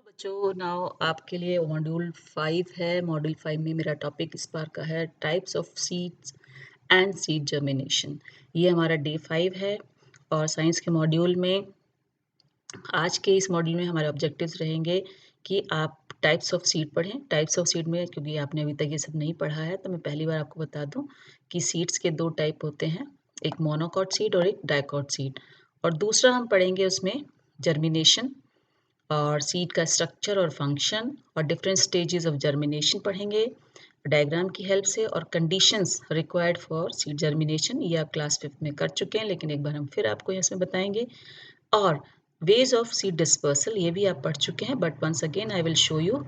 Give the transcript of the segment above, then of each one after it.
बच्चों नाउ आपके लिए मॉड्यूल 5 है। मॉड्यूल 5 में मेरा टॉपिक इस बार का है types of seeds and seed germination. ये हमारा डे 5 है और साइंस के मॉड्यूल में आज के इस मॉड्यूल में हमारे ऑब्जेक्टिव्स रहेंगे कि आप टाइप्स ऑफ सीड पढ़ें। टाइप्स ऑफ सीड में क्योंकि आपने अभी तक ये सब नहीं पढ़ा है तो मैं पहली बार आपको बता दूं कि सीड्स के दो टाइप होते हैं, एक मोनोकॉट सीड और एक डाइकॉट सीड। और दूसरा हम पढ़ेंगे उसमें जर्मिनेशन और सीड का स्ट्रक्चर और फंक्शन और डिफरेंट स्टेजेस ऑफ जर्मिनेशन पढ़ेंगे डायग्राम की हेल्प से, और conditions required for seed germination ये आप क्लास 5 में कर चुके हैं, लेकिन एक बार हम फिर आपको इसमें बताएंगे। और वेज ऑफ सीड डिस्पर्सल ये भी आप पढ़ चुके हैं, but once again I will show you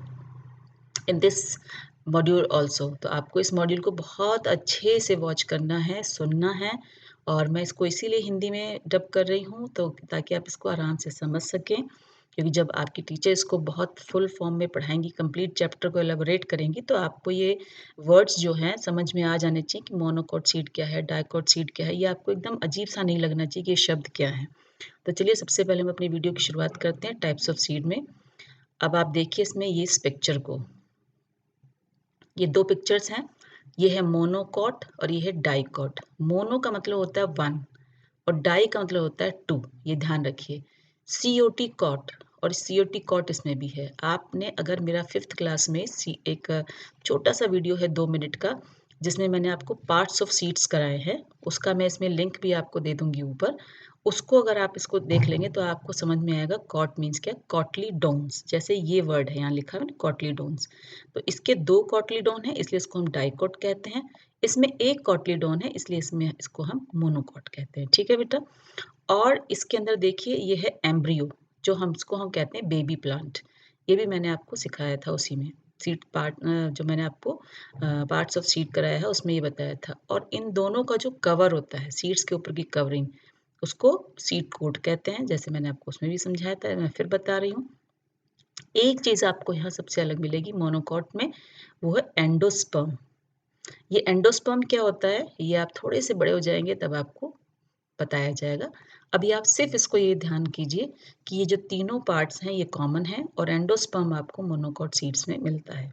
in this module also. तो आपको इस मॉड्यूल को बहुत अच्छे से वॉच करना है, सुनना है, और मैं इसको इसीलिए हिंदी में डब कर रही हूँ तो ताकि आप इसको आराम से समझ सकें, क्योंकि जब आपकी टीचर इसको बहुत फुल फॉर्म में पढ़ाएंगी, कंप्लीट चैप्टर को एलेबोरेट करेंगी, तो आपको ये वर्ड्स जो हैं समझ में आ जाने चाहिए कि मोनोकॉट सीड क्या है, डाइकॉट सीड क्या है। ये आपको एकदम अजीब सा नहीं लगना चाहिए कि ये शब्द क्या है। तो चलिए सबसे पहले हम अपनी वीडियो की शुरुआत करते हैं टाइप्स ऑफ सीड में। अब आप देखिए इसमें ये इस पिक्चर को, ये दो पिक्चर्स हैं। ये है मोनोकॉट और ये है डाइकॉट। मोनो का मतलब होता है 1 और डाई का मतलब होता है 2। ये ध्यान रखिए। सीओटी कॉट और सीओटी कॉट इसमें भी है। आपने अगर मेरा 5th क्लास में एक छोटा सा वीडियो है 2 मिनट का, जिसमें मैंने आपको पार्ट्स ऑफ सीड्स कराए हैं, उसका मैं इसमें लिंक भी आपको दे दूंगी ऊपर। उसको अगर आप इसको देख लेंगे तो आपको समझ में आएगा कॉट मीन्स क्या। कॉटलीडोन्स, जैसे ये वर्ड है यहाँ लिखा है कॉटलीडोन्स, तो इसके दो कॉटलीडोन है इसलिए इसको हम डाइकॉट कहते हैं। इसमें एक कॉटलीडोन है इसलिए इसमें इसको हम मोनोकॉट कहते हैं। ठीक है बेटा। और इसके अंदर देखिए ये है एम्ब्रियो, जो हम इसको हम कहते हैं बेबी प्लांट। ये भी मैंने आपको सिखाया था उसी में, सीड पार्ट जो मैंने आपको पार्ट्स ऑफ सीड कराया है उसमें ये बताया था। और इन दोनों का जो कवर होता है, सीड्स के ऊपर की कवरिंग, उसको सीड कोट कहते हैं। जैसे मैंने आपको उसमें भी समझाया था, मैं फिर बता रही हूँ। एक चीज आपको यहाँ सबसे अलग मिलेगी मोनोकॉट में, वो है एंडोस्पर्म। ये एंडोस्पर्म क्या होता है ये आप थोड़े से बड़े हो जाएंगे तब आपको बताया जाएगा। अभी आप सिर्फ इसको ये ध्यान कीजिए कि ये जो तीनों पार्ट्स हैं ये कॉमन है और एंडोस्पर्म आपको मोनोकॉट सीड्स में मिलता है।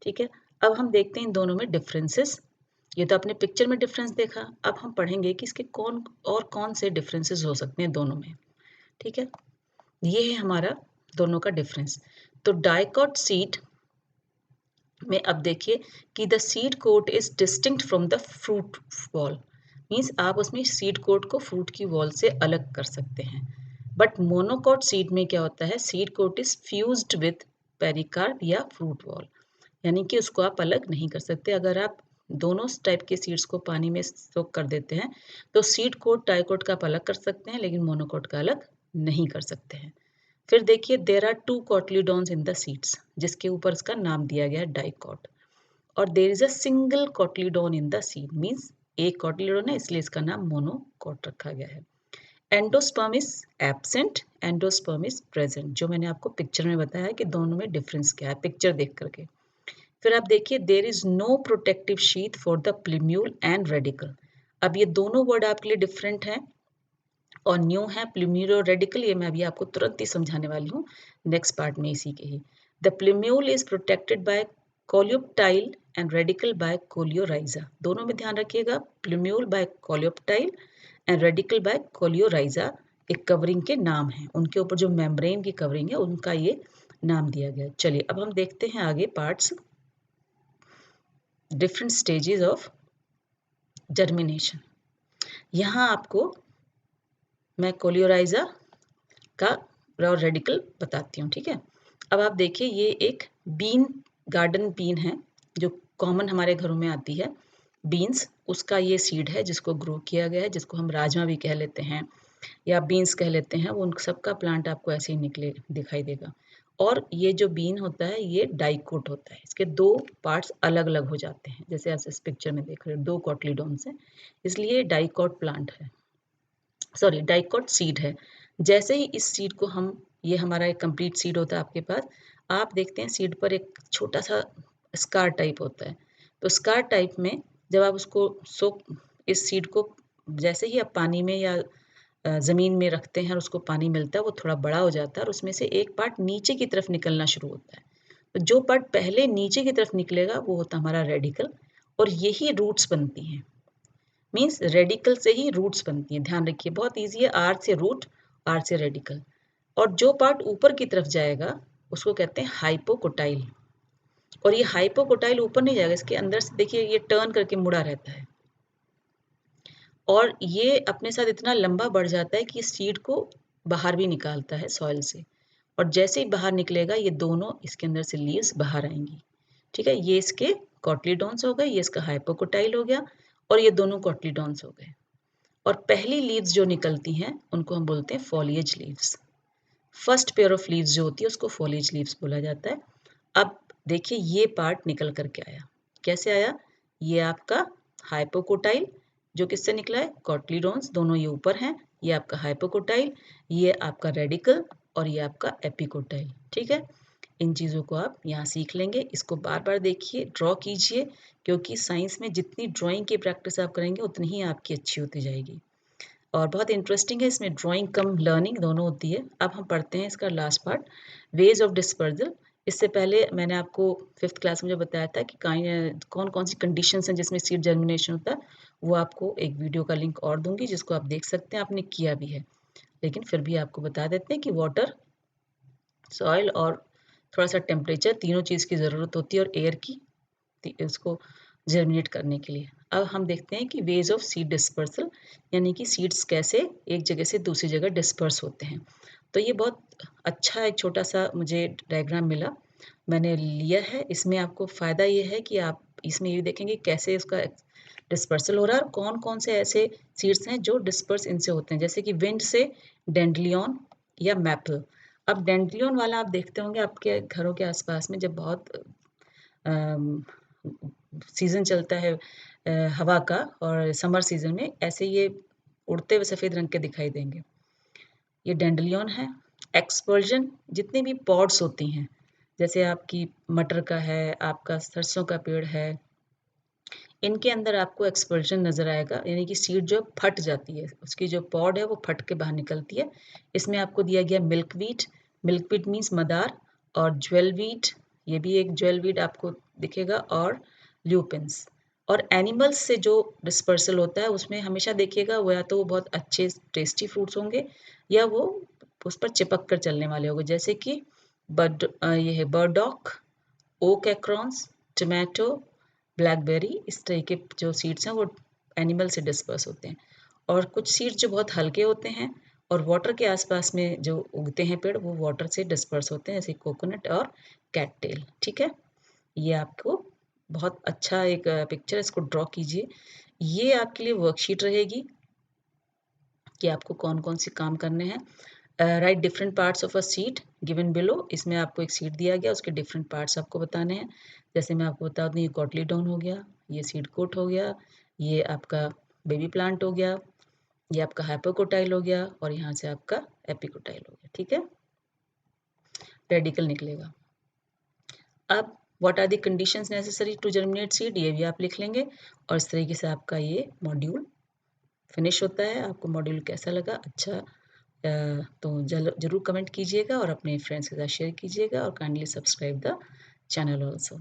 ठीक है। अब हम देखते हैं इन दोनों में डिफरेंसेस। ये तो आपने पिक्चर में डिफरेंस देखा, अब हम पढ़ेंगे कि इसके कौन से डिफरेंसेस हो सकते हैं दोनों में। ठीक है। ये है हमारा दोनों का डिफरेंस। तो डाइकॉट सीड में अब देखिए कि the seed coat is distinct from the fruit wall. Means आप उसमें सीड कोट को फ्रूट की वॉल से अलग कर सकते हैं। बट मोनोकॉट सीड में क्या होता है, seed coat is fused with pericarp या फ्रूट वॉल, यानी कि उसको आप अलग नहीं कर सकते। अगर आप दोनों टाइप के सीड्स को पानी में सोक कर देते हैं तो सीड कोट डाइकोट का आप अलग कर सकते हैं, लेकिन मोनोकोट का अलग नहीं कर सकते हैं। फिर देखिए there are 2 cotyledons in the seeds, जिसके ऊपर इसका नाम दिया गया है डाइकॉट। और there is a single cotyledon in the seed, means एक कॉटलीडॉन है इसलिए इसका नाम मोनोकॉट रखा गया है। Endosperm is absent, endosperm is present, जो मैंने आपको पिक्चर में बताया कि दोनों में डिफरेंस क्या है पिक्चर देख करके। फिर आप देखिए there is no protective sheath for the plumule and radicle. अब ये दोनों वर्ड आपके लिए डिफरेंट हैं और न्यू है। प्लूम्यूल और रेडिकल ये मैं अभी आपको तुरंत ही समझाने वाली हूँ नेक्स्ट पार्ट में इसी के ही। The plumule is protected by coleoptile and radicle by coleorhiza. दोनों में ध्यान रखिएगा, plumule by coleoptile and radicle by coleorhiza एक कवरिंग के नाम है, उनके ऊपर जो मेम्ब्रेन की कवरिंग है उनका ये नाम दिया गया। चलिए अब हम देखते हैं आगे parts, different stages of germination. यहाँ आपको मैं कोलियोराइजा का रॉ रेडिकल बताती हूँ। ठीक है। अब आप देखिए ये एक बीन, गार्डन बीन है जो कॉमन हमारे घरों में आती है। बीन्स उसका ये सीड है जिसको ग्रो किया गया है, जिसको हम राजमा भी कह लेते हैं या बीन्स कह लेते हैं। वो उन सबका प्लांट आपको ऐसे ही निकले दिखाई देगा। और ये जो बीन होता है ये डाइकोट होता है, इसके दो पार्ट्स अलग अलग हो जाते हैं, जैसे आप इस पिक्चर में देख रहे हो दो कॉटलीडॉन्स हैं, इसलिए डाइकोट प्लांट है, सॉरी डाइकोट सीड है। जैसे ही इस सीड को हम, ये हमारा एक कंप्लीट सीड होता है आपके पास, आप देखते हैं सीड पर एक छोटा सा स्कार टाइप होता है। तो स्कार टाइप में जब आप उसको इस सीड को जैसे ही आप पानी में या ज़मीन में रखते हैं और उसको पानी मिलता है, वो थोड़ा बड़ा हो जाता है और उसमें से एक पार्ट नीचे की तरफ निकलना शुरू होता है। तो जो पार्ट पहले नीचे की तरफ निकलेगा वो होता है हमारा रेडिकल और यही रूट्स बनती हैं। मीन्स रेडिकल से ही रूट्स बनती हैं। ध्यान रखिए, बहुत ईज़ी है। आर से रूट, आर से रेडिकल। और जो पार्ट ऊपर की तरफ जाएगा उसको कहते हैं हाइपोकोटाइल। और ये हाइपोकोटाइल ऊपर नहीं जाएगा, इसके अंदर से देखिए ये टर्न करके मुड़ा रहता है और ये अपने साथ इतना लंबा बढ़ जाता है कि सीड को बाहर भी निकालता है सॉइल से। और जैसे ही बाहर निकलेगा ये दोनों इसके अंदर से लीव्स बाहर आएंगी। ठीक है, ये इसके कॉटलीडॉन्स हो गए, ये इसका हाइपोकोटाइल हो गया और ये दोनों कॉटलीडॉन्स हो गए। और पहली लीव्स जो निकलती हैं उनको हम बोलते हैं foliage leaves. First pair of leaves जो होती है उसको फॉलिएज लीव्स बोला जाता है। अब देखिए ये पार्ट निकल करके आया। कैसे आया? ये आपका हाइपोकोटाइल जो किससे निकला है? कॉटलीडॉन्स, दोनों ये ऊपर हैं। ये आपका हाइपोकोटाइल, ये आपका रेडिकल और ये आपका एपिकोटाइल। ठीक है, इन चीज़ों को आप यहाँ सीख लेंगे। इसको बार बार देखिए, ड्रॉ कीजिए, क्योंकि साइंस में जितनी ड्राइंग की प्रैक्टिस आप करेंगे उतनी ही आपकी अच्छी होती जाएगी। और बहुत इंटरेस्टिंग है, इसमें ड्राइंग कम लर्निंग दोनों होती है। अब हम पढ़ते हैं इसका last part, ways of dispersal. इससे पहले मैंने आपको 5th क्लास में जो बताया था कि कौन कौन सी कंडीशंस हैं जिसमें सीड जर्मिनेशन होता है, वो आपको एक वीडियो का लिंक और दूंगी जिसको आप देख सकते हैं, आपने किया भी है। लेकिन फिर भी आपको बता देते हैं कि वाटर, सॉइल और थोड़ा सा टेम्परेचर, तीनों चीज़ की ज़रूरत होती है और एयर की उसको जर्मिनेट करने के लिए। अब हम देखते हैं कि वेज ऑफ सीड डिस्पर्सल, यानी कि सीड्स कैसे एक जगह से दूसरी जगह डिस्पर्स होते हैं। तो ये बहुत अच्छा एक छोटा सा मुझे डायग्राम मिला, मैंने लिया है। इसमें आपको फ़ायदा ये है कि आप इसमें ये देखेंगे कैसे उसका डिस्पर्सल हो रहा है और कौन कौन से ऐसे सीड्स हैं जो डिस्पर्स इनसे होते हैं, जैसे कि विंड से डेंड्लियन या मैपल। अब डेंड्लियन वाला आप देखते होंगे आपके घरों के आसपास में, जब बहुत सीज़न चलता है हवा का और समर सीज़न में, ऐसे ये उड़ते हुए सफ़ेद रंग के दिखाई देंगे। ये डेंड्लियन है। एक्सपर्जन, जितनी भी पॉड्स होती हैं, जैसे आपकी मटर का है, आपका सरसों का पेड़ है, इनके अंदर आपको एक्सपर्जन नज़र आएगा, यानी कि सीड जो फट जाती है, उसकी जो पॉड है वो फट के बाहर निकलती है। इसमें आपको दिया गया मिल्कवीट। मिल्कवीट मीन्स मदार। और ज्वेल वीट, ये भी एक ज्वेल वीट आपको दिखेगा। और ल्यूपिन्स। और एनिमल्स से जो डिस्पर्सल होता है उसमें हमेशा देखिएगा वो या तो वो बहुत अच्छे टेस्टी फ्रूट्स होंगे या वो उस पर चिपक कर चलने वाले होंगे, जैसे कि ये है बर्डॉक, ओक एक्रोन्स, टोमेटो, ब्लैकबेरी। इस तरह के जो सीड्स हैं वो एनिमल से डिस्पर्स होते हैं। और कुछ सीड्स जो बहुत हल्के होते हैं और वाटर के आसपास में जो उगते हैं पेड़, वो वाटर से डिस्पर्स होते हैं, जैसे कोकोनट और कैट टेल। ठीक है, ये आपको बहुत अच्छा एक पिक्चर, इसको ड्रॉ कीजिए। ये आपके लिए वर्कशीट रहेगी कि आपको कौन कौन से काम करने हैं। Right different parts of a seed given below. इसमें आपको एक सीड दिया गया, उसके डिफरेंट पार्ट्स आपको बताने हैं। जैसे मैं आपको बता दूं, ये कॉटलीडॉन हो गया, ये सीड कोट हो गया, ये आपका बेबी प्लांट हो गया, ये आपका हाइपोकोटाइल हो गया और यहाँ से आपका एपिकोटाइल हो गया। ठीक है, रेडिकल निकलेगा। अब what are the conditions necessary to germinate seed, ये भी आप लिख लेंगे। और इस तरीके से आपका ये मॉड्यूल फिनिश होता है। आपको मॉड्यूल कैसा लगा? अच्छा, तो ज़रूर कमेंट कीजिएगा और अपने फ्रेंड्स के साथ शेयर कीजिएगा और kindly subscribe the channel also.